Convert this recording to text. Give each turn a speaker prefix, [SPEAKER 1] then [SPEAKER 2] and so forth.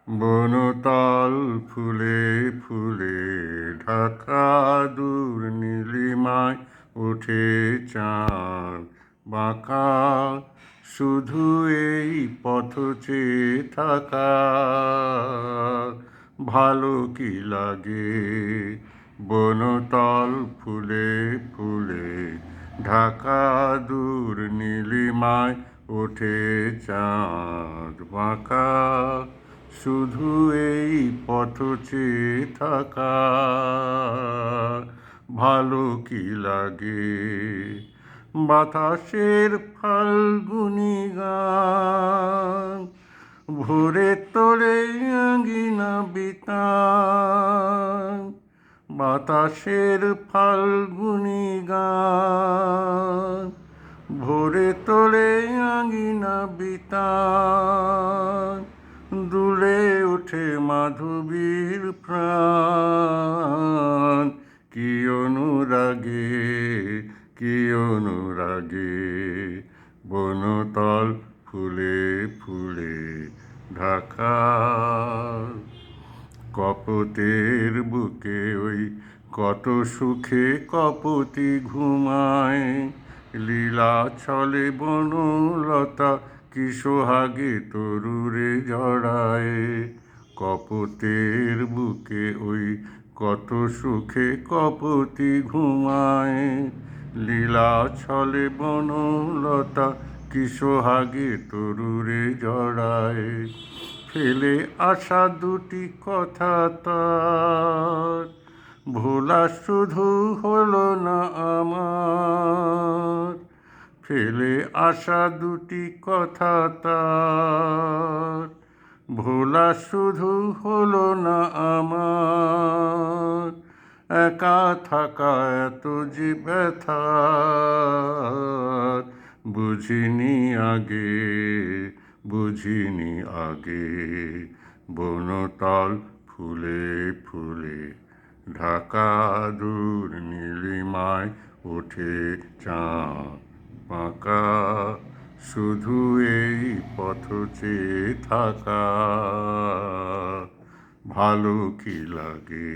[SPEAKER 1] বনতল ফুলে ফুলে ঢাকা, দূর নীলিমায় ওঠে চাঁদ বাঁকা। শুধু এই পথ চেয়ে থাকা ভালো কি লাগে। বনতল ফুলে ফুলে ঢাকা, দূর নীলিমায় ওঠে চাঁদ বাঁকা। শুধু এই পথ চেয়ে থাকা ভালো কি লাগে। বাতাসের ফাল্গুনি গান ভোরে তোলে আঙিনা বিতান। বাতাসের ফাল্গুনি গান ভোরে তোলে আঙিনা বিতান। দুলে ওঠে মাধবীর প্রাণ, কি অনুরাগে কি অনুরাগে। বনতল ফুলে ফুলে ঢাকা। কপোতের বুকে ওই কত সুখে কপোতি ঘুমায়। লীলা ছলে বনলতা কি সোহাগে তরুরে জড়ায়। কপোতের বুকে ওই কত সুখে কপোতি ঘুমায়। লীলা ছলে বনলতা কি সোহাগে তরুরে জড়ায়। ফেলে আসা দুটি কথা তার ভোলা শুধু হলো না আমার। ফেলে আসা দুটি কথা তার ভোলা শুধু হলো না আমার। একা থাকা এত যে ব্যথা বুঝিনি আগে বুঝিনি আগে। বনতল ফুলে ফুলে ঢাকা, দূর নীলিমায় ওঠে চাঁদ বাঁকা। শুধু এই পথ চেয়ে থাকা ভালো কি লাগে।